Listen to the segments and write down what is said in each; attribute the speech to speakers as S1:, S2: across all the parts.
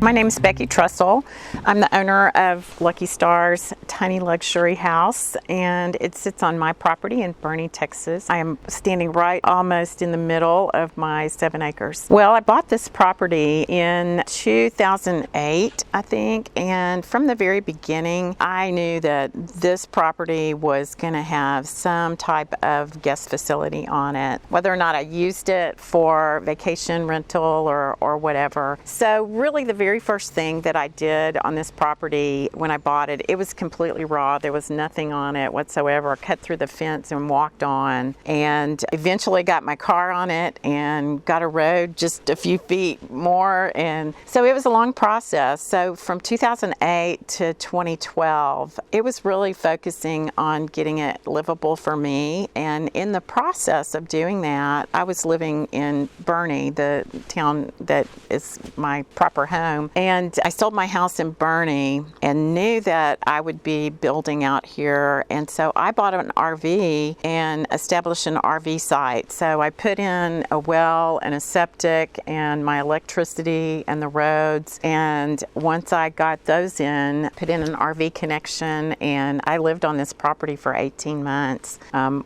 S1: My name is Becky Trussell. I'm the owner of Lucky Star's tiny luxury house, and it sits on my property in Boerne, Texas. I am standing right almost in the middle of my 7 acres. Well, I bought this property in 2008, I think, and from the very beginning, I knew that this property was going to have some type of guest facility on it, whether or not I used it for vacation rental or whatever. So really the very first thing that I did on this property when I bought it, it was completely raw. There was nothing on it whatsoever. I cut through the fence and walked on, and eventually got my car on it and got a road just a few feet more, and so it was a long process. So from 2008 to 2012, it was really focusing on getting it livable for me, and in the process of doing that, I was living in Boerne, the town that is my proper home. And I sold my house in Boerne and knew that I would be building out here. And so I bought an RV and established an RV site. So I put in a well and a septic and my electricity and the roads. And once I got those in, put in an RV connection, and I lived on this property for 18 months.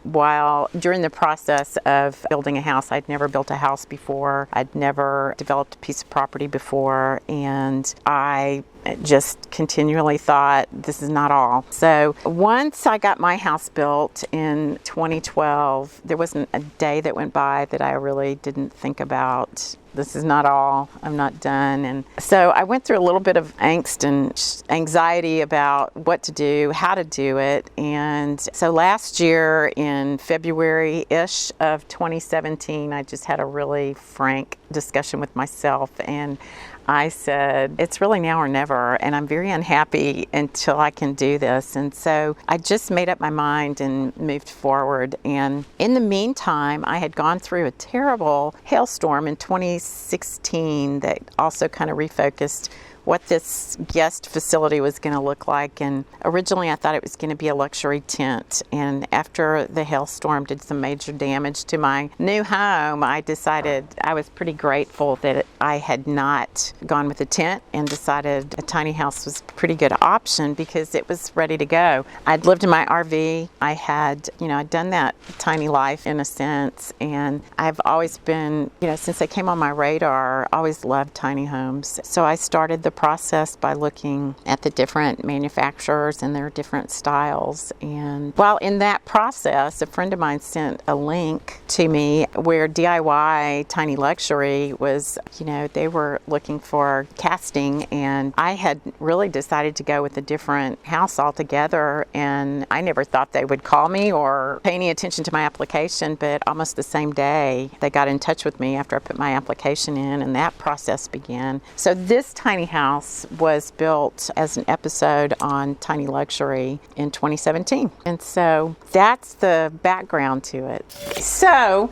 S1: While during the process of building a house, I'd never built a house before. I'd never developed a piece of property before. And I just continually thought, this is not all. So once I got my house built in 2012, there wasn't a day that went by that I really didn't think about, this is not all, I'm not done. And so I went through a little bit of angst and anxiety about what to do, how to do it. And so last year in February-ish of 2017, I just had a really frank discussion with myself, and I said, it's really now or never, and I'm very unhappy until I can do this. And so I just made up my mind and moved forward. And in the meantime, I had gone through a terrible hailstorm in 2016 that also kind of refocused what this guest facility was going to look like. And originally I thought it was going to be a luxury tent, and after the hailstorm did some major damage to my new home, I decided I was pretty grateful that I had not gone with a tent and decided a tiny house was a pretty good option because it was ready to go. I'd lived in my RV. I had, I'd done that tiny life in a sense, and I've always been, since they came on my radar, always loved tiny homes. So I started the process by looking at the different manufacturers and their different styles. And while in that process, a friend of mine sent a link to me where DIY Tiny Luxury was, they were looking for casting, and I had really decided to go with a different house altogether, and I never thought they would call me or pay any attention to my application, but almost the same day they got in touch with me after I put my application in, and that process began. So this tiny house was built as an episode on Tiny Luxury in 2017. And so that's the background to it. So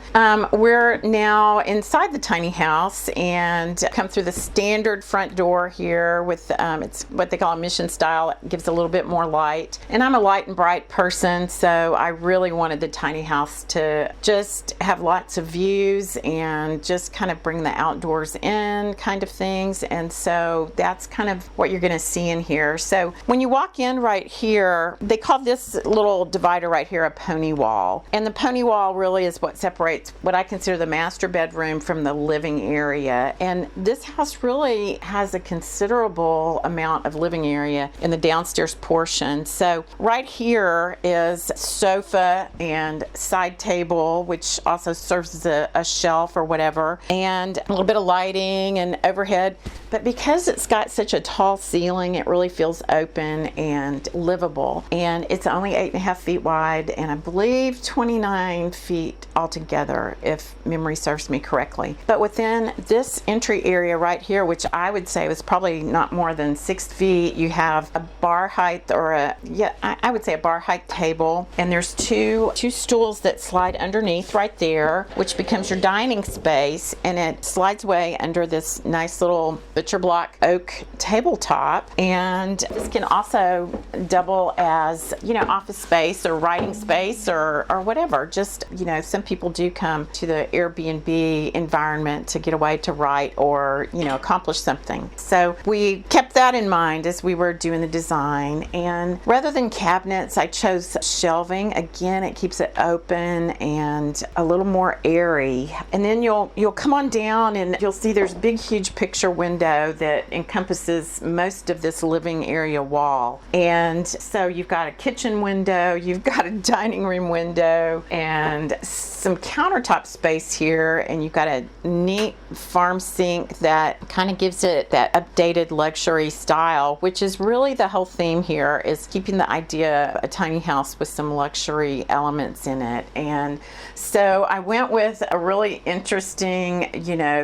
S1: we're now inside the tiny house and come through the standard front door here with, it's what they call a mission style. It gives a little bit more light. And I'm a light and bright person, so I really wanted the tiny house to just have lots of views and just kind of bring the outdoors in kind of things. And so that's kind of what you're going to see in here. So when you walk in right here, they call this little divider right here a pony wall. And the pony wall really is what separates what I consider the master bedroom from the living area. And this house really has a considerable amount of living area in the downstairs portion. So right here is sofa and side table, which also serves as a shelf or whatever, and a little bit of lighting and overhead. But because it's got such a tall ceiling, it really feels open and livable. And it's only 8.5 feet wide, and I believe 29 feet altogether, if memory serves me correctly. But within this entry area right here, which I would say was probably not more than 6 feet, you have a bar height, or I would say a bar height table, and there's two stools that slide underneath right there, which becomes your dining space, and it slides away under this nice little butcher block oak tabletop, and this can also double as, office space or writing space or whatever. Just, some people do come to the Airbnb environment to get away to write or, accomplish something. So we kept that in mind as we were doing the design, and rather than cabinets, I chose shelving. Again, it keeps it open and a little more airy. And then you'll come on down and you'll see there's a big, huge picture window that encompasses most of this living area wall. And so you've got a kitchen window, you've got a dining room window, and some countertop space here, and you've got a neat farm sink that kind of gives it that updated luxury style, which is really the whole theme here, is keeping the idea of a tiny house with some luxury elements in it. And so I went with a really interesting,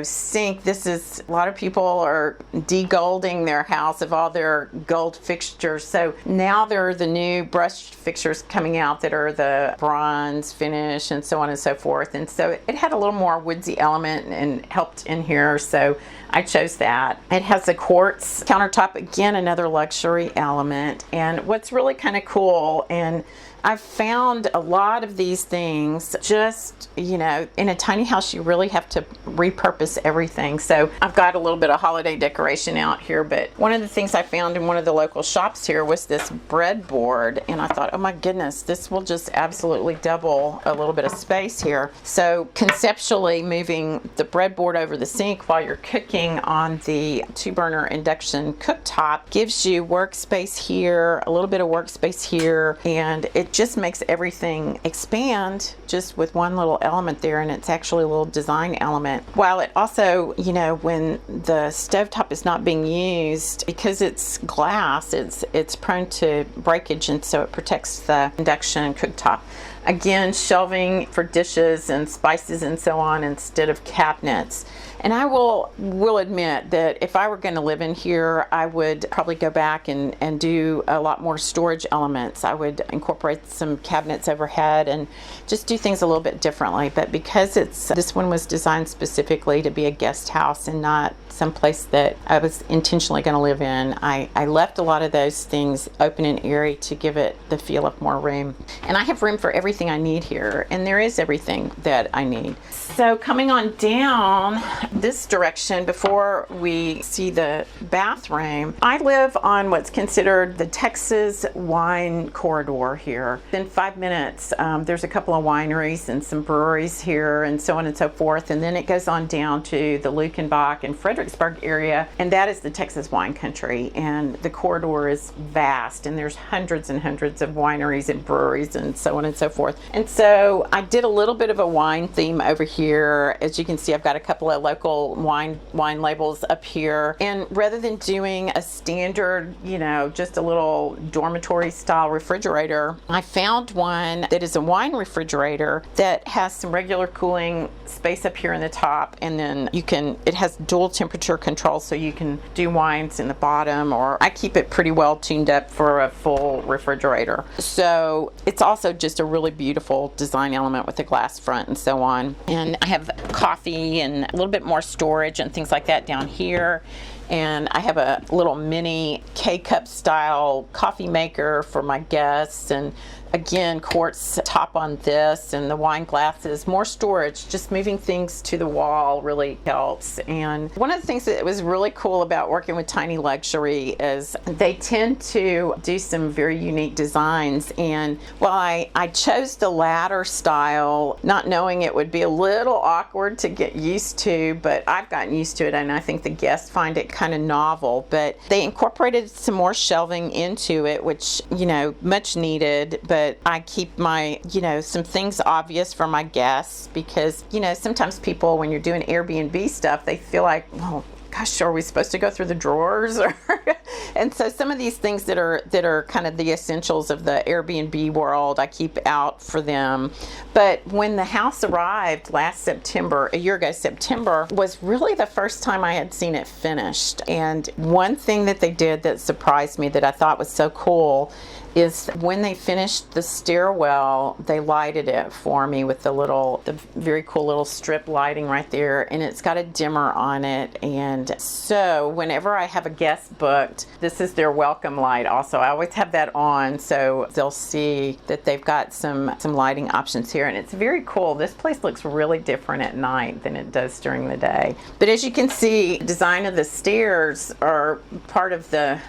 S1: sink. A lot of people are de-golding their house of all their gold fixtures. So now there are the new brushed fixtures coming out that are the bronze finish and so on and so forth. And so it had a little more woodsy element and helped in here. So I chose that. It has a quartz countertop, again, another luxury element. And what's really kind of cool, and I've found a lot of these things just, in a tiny house, you really have to repurpose everything. So I've got a little bit of holiday decoration out here, but one of the things I found in one of the local shops here was this breadboard, and I thought, oh my goodness, this will just absolutely double a little bit of space here. So conceptually, moving the breadboard over the sink while you're cooking on the 2-burner induction cooktop gives you workspace here, a little bit of workspace here, and it just makes everything expand just with one little element there, and it's actually a little design element. While it also, when the stovetop is not being used, because it's glass, it's prone to breakage, and so it protects the induction cooktop. Again, shelving for dishes and spices and so on instead of cabinets. And I will admit that if I were going to live in here, I would probably go back and do a lot more storage elements. I would incorporate some cabinets overhead and just do things a little bit differently. But because this one was designed specifically to be a guest house and not someplace that I was intentionally going to live in, I left a lot of those things open and airy to give it the feel of more room. And I have room for everything I need here, and there is everything that I need. So coming on down this direction before we see the bathroom, I live on what's considered the Texas wine corridor here. In 5 minutes, there's a couple of wineries and some breweries here and so on and so forth, and then it goes on down to the Lukenbach and Fredericksburg area, and that is the Texas wine country, and the corridor is vast, and there's hundreds and hundreds of wineries and breweries and so on and so forth. And so I did a little bit of a wine theme over here. As you can see, I've got a couple of local wine labels up here, and rather than doing a standard, just a little dormitory style refrigerator, I found one that is a wine refrigerator that has some regular cooling space up here in the top, and then it has dual temperature control, so you can do wines in the bottom, or I keep it pretty well tuned up for a full refrigerator. So it's also just a really beautiful design element with a glass front and so on. And I have coffee and a little bit more storage and things like that down here. And I have a little mini K-cup style coffee maker for my guests, and again, quartz top on this, and the wine glasses, more storage. Just moving things to the wall really helps. And one of the things that was really cool about working with Tiny Luxury is they tend to do some very unique designs. And while I chose the ladder style, not knowing it would be a little awkward to get used to, but I've gotten used to it, and I think the guests find it kind of novel. But they incorporated some more shelving into it, which, much needed. But I keep my, some things obvious for my guests, because, sometimes people, when you're doing Airbnb stuff, they feel like, well, gosh, are we supposed to go through the drawers? And so some of these things that are kind of the essentials of the Airbnb world, I keep out for them. But when the house arrived last September, a year ago September, was really the first time I had seen it finished. And one thing that they did that surprised me, that I thought was so cool, is when they finished the stairwell, they lighted it for me with the very cool little strip lighting right there, and it's got a dimmer on it. And so whenever I have a guest booked, this is their welcome light also. I always have that on so they'll see that they've got some lighting options here, and it's very cool. This place looks really different at night than it does during the day. But as you can see, the design of the stairs are part of the,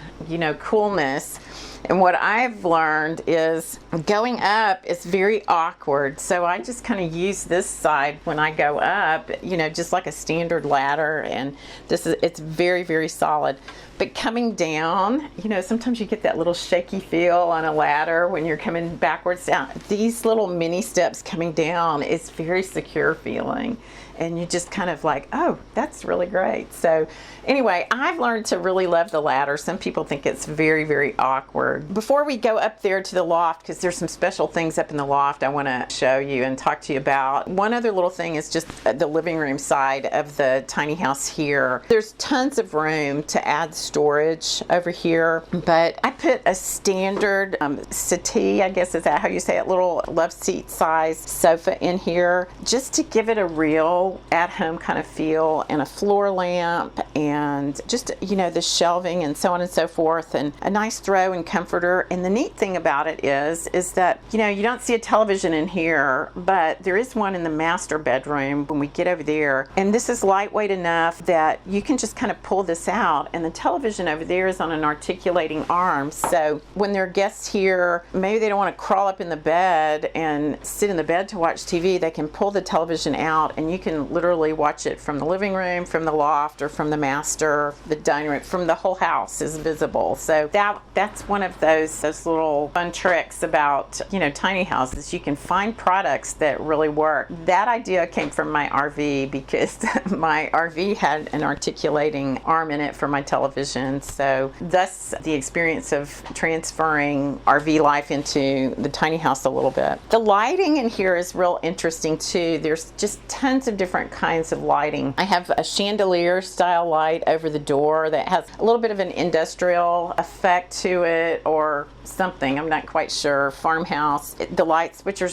S1: coolness. And what I've learned is going up is very awkward. So I just kind of use this side when I go up, just like a standard ladder. And it's very, very solid. But coming down, sometimes you get that little shaky feel on a ladder when you're coming backwards down. These little mini steps coming down is very secure feeling. And you just kind of like, oh, that's really great. So anyway, I've learned to really love the ladder. Some people think it's very, very awkward. Before we go up there to the loft, because there's some special things up in the loft I want to show you and talk to you about. One other little thing is just the living room side of the tiny house here. There's tons of room to add storage over here, but I put a standard settee, I guess is that how you say it, little love seat size sofa in here, just to give it a real at-home kind of feel, and a floor lamp, and just the shelving and so on and so forth, and a nice throw and comforter. And the neat thing about it is that you don't see a television in here, but there is one in the master bedroom when we get over there, and this is lightweight enough that you can just kind of pull this out, and the television over there is on an articulating arm. So when there are guests here, maybe they don't want to crawl up in the bed and sit in the bed to watch TV, they can pull the television out, and you can literally watch it from the living room, from the loft, or from the master, the dining room, from the whole house is visible. So that's one of those little fun tricks about tiny houses. You can find products that really work. That idea came from my RV, because my RV had an articulating arm in it for my television. So thus the experience of transferring RV life into the tiny house a little bit. The lighting in here is real interesting too. There's just tons of different kinds of lighting. I have a chandelier style light over the door that has a little bit of an industrial effect to it, or something, I'm not quite sure. Farmhouse. The light switchers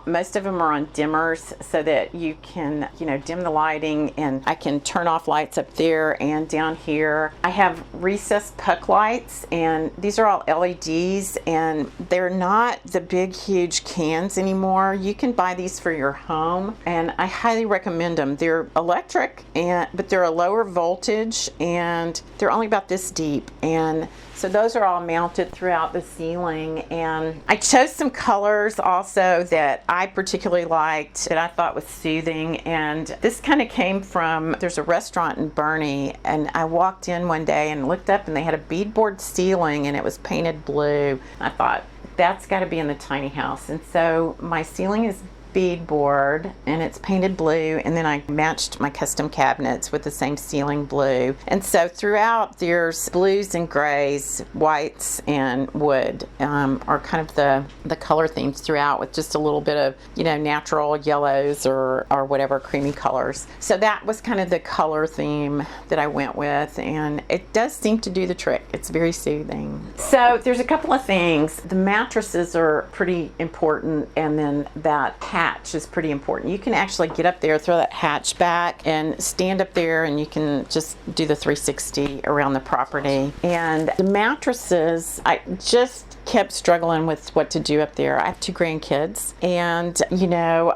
S1: most of them are on dimmers, so that you can dim the lighting, and I can turn off lights up there and down here. I have recessed puck lights, and these are all LEDs, and they're not the big huge cans anymore. You can buy these for your home, and I highly recommend them. They're electric, but they're a lower voltage, and they're only about this deep, and so those are all mounted throughout the ceiling. And I chose some colors also that I particularly liked, that I thought was soothing. And this kind of came from, there's a restaurant in Bernie, and I walked in one day and looked up, and they had a beadboard ceiling, and it was painted blue. I thought, that's got to be in the tiny house. And so my ceiling is beadboard, and it's painted blue, and then I matched my custom cabinets with the same ceiling blue. And so throughout there's blues and grays, whites and wood are kind of the color themes throughout, with just a little bit of natural yellows or whatever creamy colors. So that was kind of the color theme that I went with, and it does seem to do the trick. It's very soothing. So there's a couple of things. The mattresses are pretty important, and then that hatch is pretty important. You can actually get up there, throw that hatch back, and stand up there, and you can just do the 360 around the property. And the mattresses, I just kept struggling with what to do up there. I have 2 grandkids, and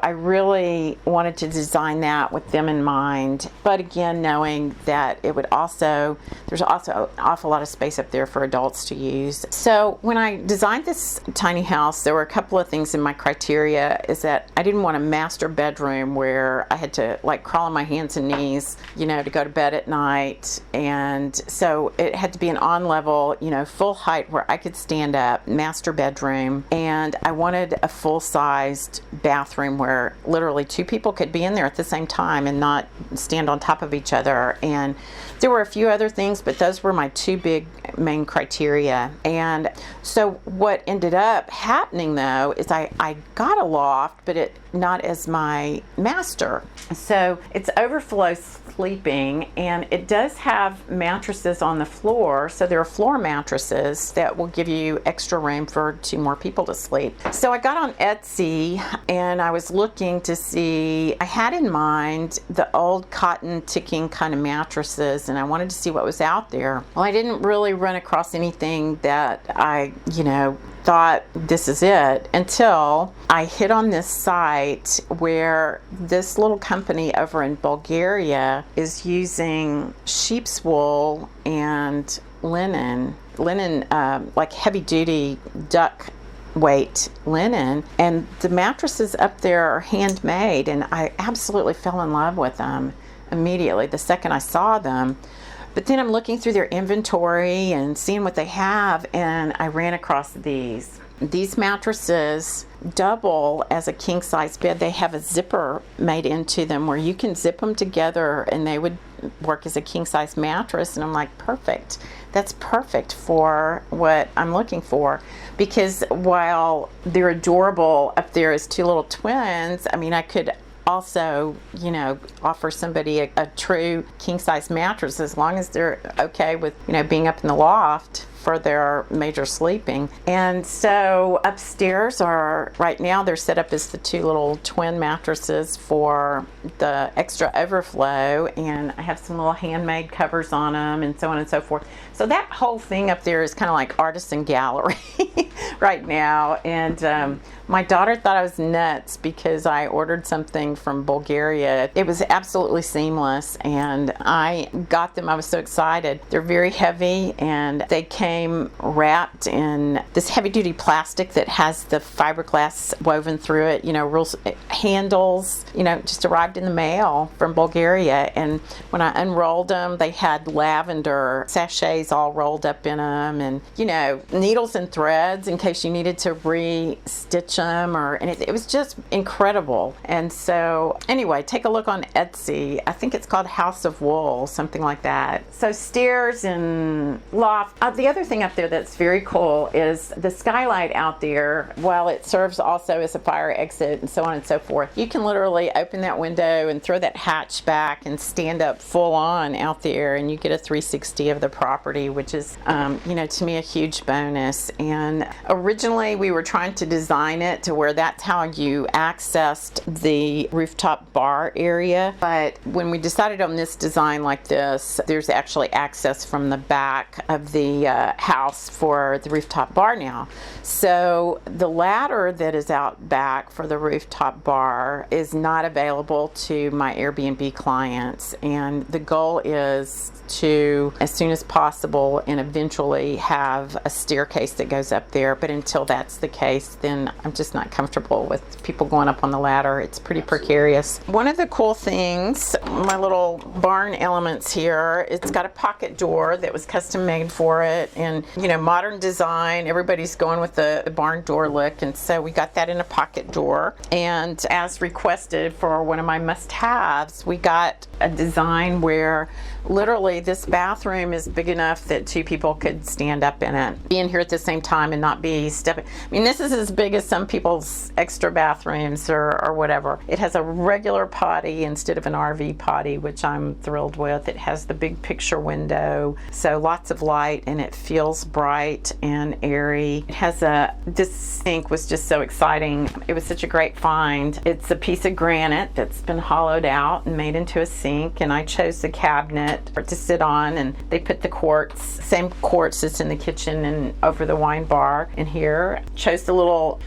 S1: I really wanted to design that with them in mind, but again, knowing that there's also an awful lot of space up there for adults to use. So when I designed this tiny house, there were a couple of things in my criteria. Is that I didn't want a master bedroom where I had to crawl on my hands and knees to go to bed at night, and so it had to be an on-level full height where I could stand up master bedroom. And I wanted a full-sized bathroom where literally 2 people could be in there at the same time and not stand on top of each other. And there were a few other things, but those were my 2 big main criteria. And so what ended up happening though is I got a loft, but not as my master. So it's overflow sleeping, and it does have mattresses on the floor. So there are floor mattresses that will give you extra room for 2 more people to sleep. So I got on Etsy and I was looking to see, I had in mind the old cotton ticking kind of mattresses, and I wanted to see what was out there. Well, I didn't really run across anything that I, thought this is it, until I hit on this site where this little company over in Bulgaria is using sheep's wool and linen, like heavy duty duck weight linen, and the mattresses up there are handmade, and I absolutely fell in love with them immediately the second I saw them. But then I'm looking through their inventory and seeing what they have, and I ran across these. These mattresses double as a king-size bed. They have a zipper made into them where you can zip them together and they would work as a king-size mattress. And I'm like, perfect. That's perfect for what I'm looking for. Because while they're adorable up there as 2 little twins, I mean, I could also, offer somebody a true king-size mattress as long as they're okay with, being up in the loft for their major sleeping. And so upstairs right now they're set up as the 2 little twin mattresses for the extra overflow, and I have some little handmade covers on them and so on and so forth. So that whole thing up there is kind of like artisan gallery right now. And my daughter thought I was nuts because I ordered something from Bulgaria. It was absolutely seamless, and I got them. I was so excited. They're very heavy, and they came wrapped in this heavy-duty plastic that has the fiberglass woven through it, real handles, just arrived in the mail from Bulgaria. And when I unrolled them, they had lavender sachets all rolled up in them, and, needles and threads in case you needed to re-stitch them, and it was just incredible. And so anyway, take a look on Etsy. I think it's called House of Wool, something like that. So stairs and loft. The other thing up there that's very cool is the skylight out there. While it serves also as a fire exit and so on and so forth, you can literally open that window and throw that hatch back and stand up full on out there, and you get a 360 of the property, which is, to me a huge bonus. And originally we were trying to design it to where that's how you accessed the rooftop bar area. But when we decided on this design like this, there's actually access from the back of the house for the rooftop bar now. So the ladder that is out back for the rooftop bar is not available to my Airbnb clients, and the goal is to, as soon as possible, and eventually have a staircase that goes up there. But until that's the case, then I'm just not comfortable with people going up on the ladder. It's pretty precarious. One of the cool things, my little barn elements here, it's got a pocket door that was custom made for it, and modern design. Everybody's going with the barn door look, and so we got that in a pocket door. And as requested for one of my must-haves, we got a design where literally this bathroom is big enough that 2 people could stand up in it, be in here at the same time and not be stepping. I mean, this is as big as some people's extra bathrooms or whatever. It has a regular potty instead of an RV potty, which I'm thrilled with. It has the big picture window, so lots of light, and it feels bright and airy. It has this sink was just so exciting. It was such a great find. It's a piece of granite that's been hollowed out and made into a sink, and I chose the cabinet to sit on, and they put the same quartz that's in the kitchen and over the wine bar in here. Chose the little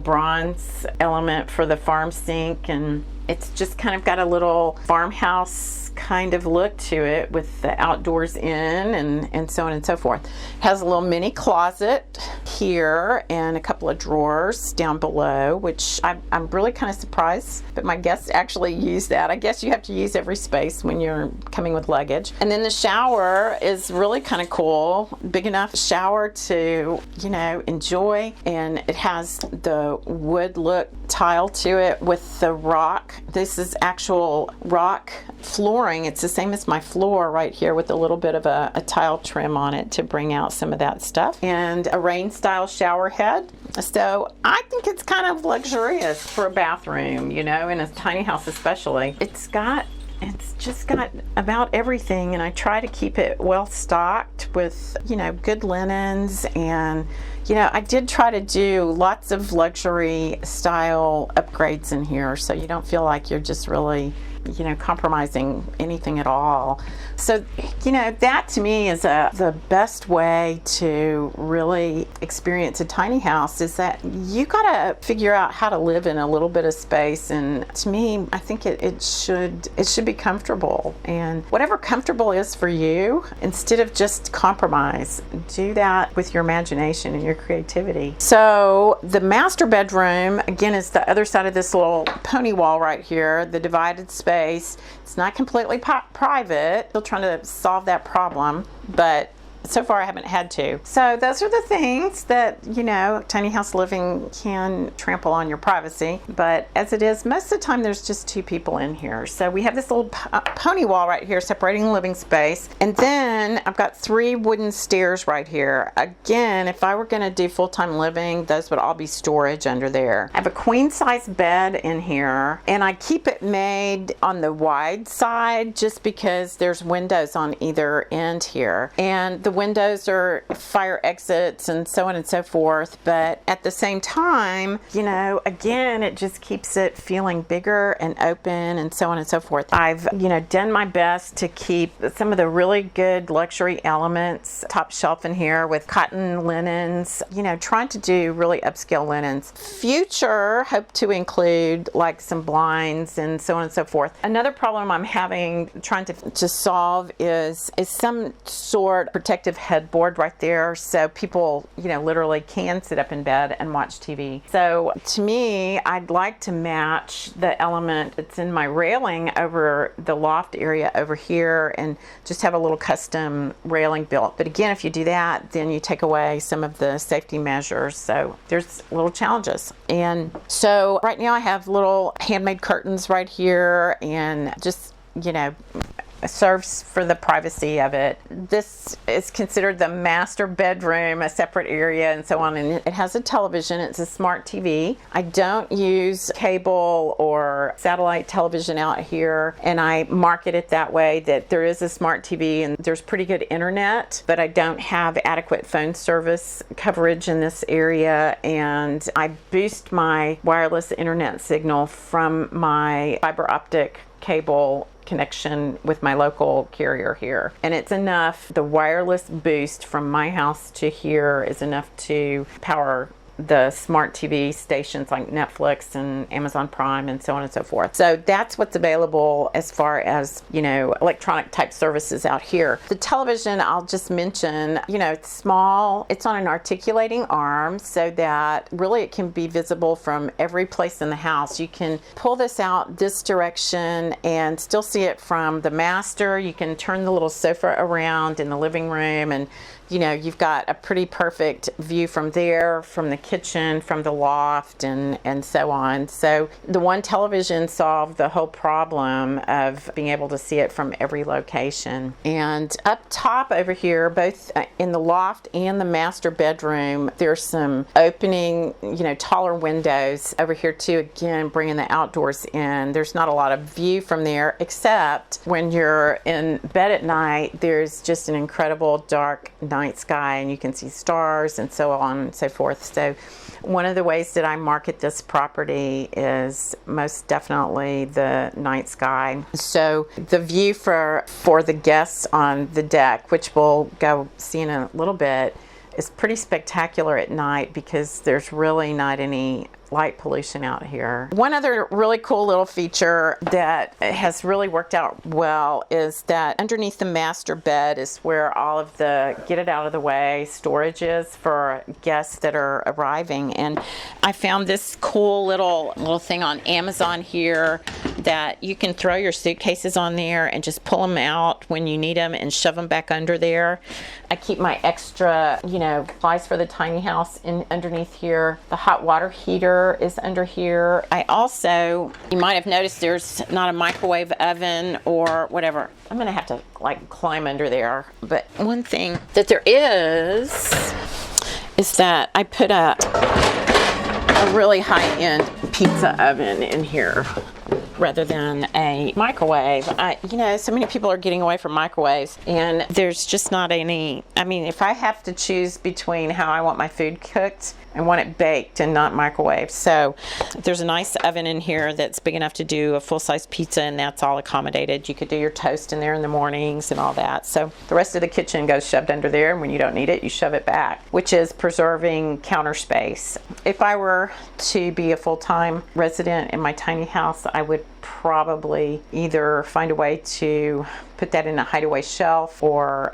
S1: bronze element for the farm sink, and it's just kind of got a little farmhouse kind of look to it with the outdoors in and so on and so forth. It has a little mini closet here and a couple of drawers down below, which I'm really kind of surprised that my guests actually use that. I guess you have to use every space when you're coming with luggage. And then the shower is really kind of cool, big enough shower to enjoy, and it has the wood look tile to it with the rock. This is actual rock flooring flooring. It's the same as my floor right here with a little bit of a tile trim on it to bring out some of that stuff. And a rain style shower head. So I think it's kind of luxurious for a bathroom, you know, in a tiny house especially. It's just got about everything, and I try to keep it well stocked with, you know, good linens. And you know, I did try to do lots of luxury style upgrades in here, so you don't feel like you're just really, you know, compromising anything at all. So, you know, that to me is the best way to really experience a tiny house, is that you gotta figure out how to live in a little bit of space. And to me, I think it should be comfortable, and whatever comfortable is for you, instead of just compromise, do that with your imagination and your creativity. So the master bedroom, again, is the other side of this little pony wall right here, the divided space. It's not completely private. Still trying to solve that problem, but so far I haven't had to. So those are the things that, you know, tiny house living can trample on your privacy. But as it is, most of the time there's just two people in here. So we have this little pony wall right here separating the living space. And then I've got 3 wooden stairs right here. Again, if I were gonna do full-time living, those would all be storage under there. I have a queen size bed in here, and I keep it made on the wide side just because there's windows on either end here. And the windows are fire exits and so on and so forth, but at the same time, you know, again, it just keeps it feeling bigger and open and so on and so forth. I've, you know, done my best to keep some of the really good luxury elements top shelf in here with cotton linens, you know, trying to do really upscale linens. Future, hope to include like some blinds and so on and so forth. Another problem I'm having trying to solve is some sort of protective headboard right there, so people, you know, literally can sit up in bed and watch TV. So to me, I'd like to match the element that's in my railing over the loft area over here and just have a little custom railing built. But again, if you do that, then you take away some of the safety measures. So there's little challenges. And so right now I have little handmade curtains right here, and just, you know, serves for the privacy of it. This is considered the master bedroom, a separate area and so on, and it has a television. It's a smart TV. I don't use cable or satellite television out here, and I market it that way, that there is a smart TV and there's pretty good internet, but I don't have adequate phone service coverage in this area, and I boost my wireless internet signal from my fiber optic cable connection with my local carrier here, and it's enough. The wireless boost from my house to here is enough to power the smart TV stations like Netflix and Amazon Prime and so on and so forth. So that's what's available as far as, you know, electronic type services out here. The television, I'll just mention, you know, it's small. It's on an articulating arm so that really it can be visible from every place in the house. You can pull this out this direction and still see it from the master. You can turn the little sofa around in the living room, and you know, you've got a pretty perfect view from there, from the kitchen, from the loft, and so on. So the one television solved the whole problem of being able to see it from every location. And up top over here, both in the loft and the master bedroom, there's some opening, you know, taller windows over here too, again, bringing the outdoors in. There's not a lot of view from there, except when you're in bed at night, there's just an incredible dark night sky, and you can see stars and so on and so forth. So one of the ways that I market this property is most definitely the night sky. So the view for the guests on the deck, which we'll go see in a little bit, is pretty spectacular at night because there's really not any light pollution out here. One other really cool little feature that has really worked out well is that underneath the master bed is where all of the get it out of the way storage is for guests that are arriving. And I found this cool little thing on Amazon here that you can throw your suitcases on there and just pull them out when you need them and shove them back under there. I keep my extra, supplies for the tiny house in underneath here. The hot water heater is under here. I also, you might have noticed there's not a microwave oven or whatever. I'm gonna have to climb under there. But one thing that there is that I put a really high-end pizza oven in here rather than a microwave. So many people are getting away from microwaves, and there's just not any. I mean, if I have to choose between how I want my food cooked, I want it baked and not microwaved. So there's a nice oven in here that's big enough to do a full-size pizza, and that's all accommodated. You could do your toast in there in the mornings and all that. So the rest of the kitchen goes shoved under there, and when you don't need it, you shove it back, which is preserving counter space. If I were to be a full-time resident in my tiny house, I would probably either find a way to put that in a hideaway shelf or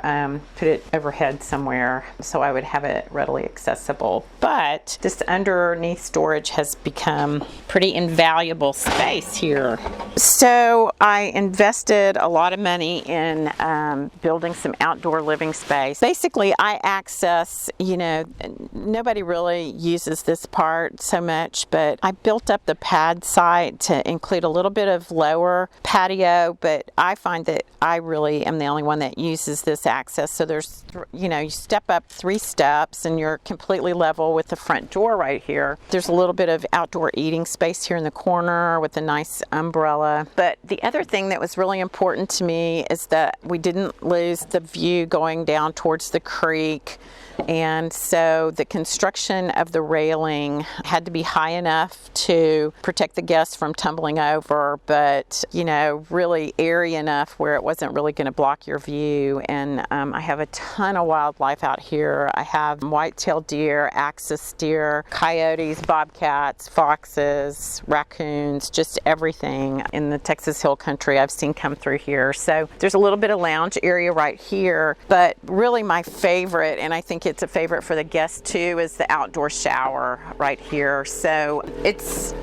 S1: put it overhead somewhere so I would have it readily accessible. But this underneath storage has become pretty invaluable space here. So I invested a lot of money in building some outdoor living space. Basically, I access, nobody really uses this part so much, but I built up the pad site to include a little bit of lower patio, but I find that I really am the only one that uses this access. So there's, you step up 3 steps and you're completely level with the front door right here. There's a little bit of outdoor eating space here in the corner with a nice umbrella. But the other thing that was really important to me is that we didn't lose the view going down towards the creek. And so the construction of the railing had to be high enough to protect the guests from tumbling over, but, really airy enough where it wasn't really going to block your view. And I have a ton of wildlife out here. I have white-tailed deer, axis deer, coyotes, bobcats, foxes, raccoons, just everything in the Texas Hill Country I've seen come through here. So there's a little bit of lounge area right here, but really my favorite, and I think it's a favorite for the guests too, is the outdoor shower right here. So it's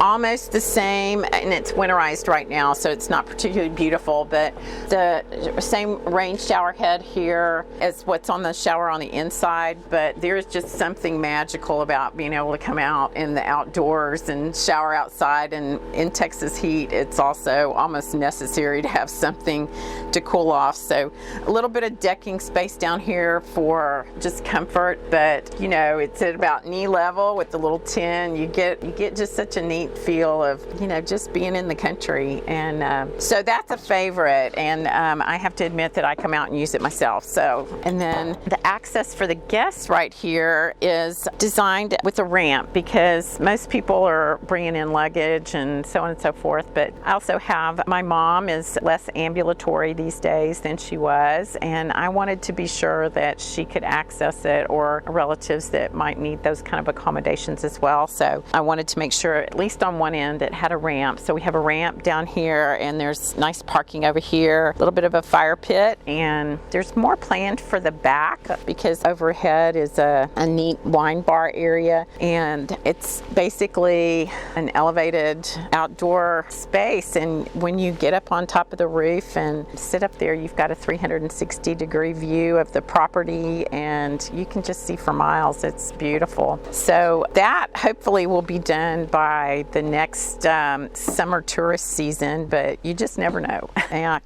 S1: almost the same, and it's winterized right now, so it's not particularly beautiful, but the same rain shower head here as what's on the shower on the inside. But there's just something magical about being able to come out in the outdoors and shower outside, and in Texas heat it's also almost necessary to have something to cool off. So a little bit of decking space down here for just comfort, but it's at about knee level with the little tin. You get just such a neat feel of just being in the country, and so that's a favorite, and I have to admit that I come out and use it myself. So, and then the access for the guests right here is designed with a ramp because most people are bringing in luggage and so on and so forth. But I also have, my mom is less ambulatory these days than she was, and I wanted to be sure that she could access it, or relatives that might need those kind of accommodations as well. So I wanted to make sure at least on one end it had a ramp. So we have a ramp down here, and there's nice parking over here, a little bit of a fire pit, and there's more planned for the back because overhead is a neat wine bar area, and it's basically an elevated outdoor space. And when you get up on top of the roof and sit up there, you've got a 360-degree view of the property, and you can just see for miles. It's beautiful. So that hopefully will be done by the next summer tourist season, but you just never know.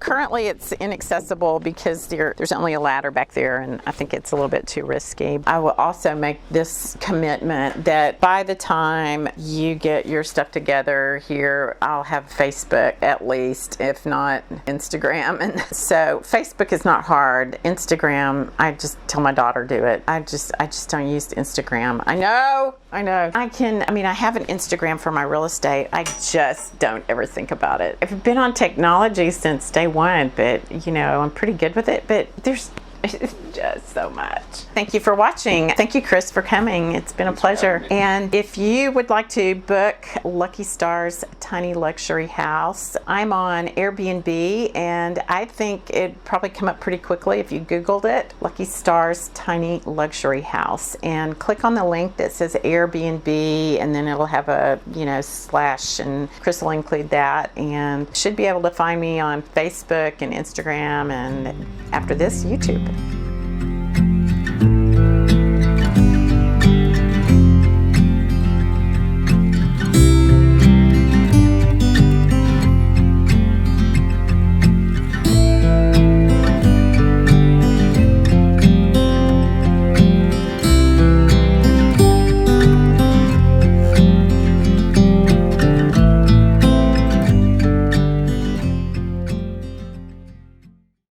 S1: Currently it's inaccessible because there's only a ladder back there, and I think it's a little bit too risky. I will also make this commitment that by the time you get your stuff together here, I'll have Facebook at least, if not Instagram. And so Facebook is not hard. Instagram, I just tell my daughter do it. I just don't use Instagram. I know. I have an Instagram for my real estate. I just don't ever think about it. I've been on technology since day one, but I'm pretty good with it. But there's Just so much. Thank you for watching. Thank you, Chris, for coming. It's been a pleasure. And if you would like to book Lucky Star's tiny luxury house, I'm on Airbnb, and I think it'd probably come up pretty quickly if you Googled it, Lucky Star's tiny luxury house, and click on the link that says Airbnb, and then it'll have a slash, and Chris will include that, and should be able to find me on Facebook and Instagram, and after this, YouTube.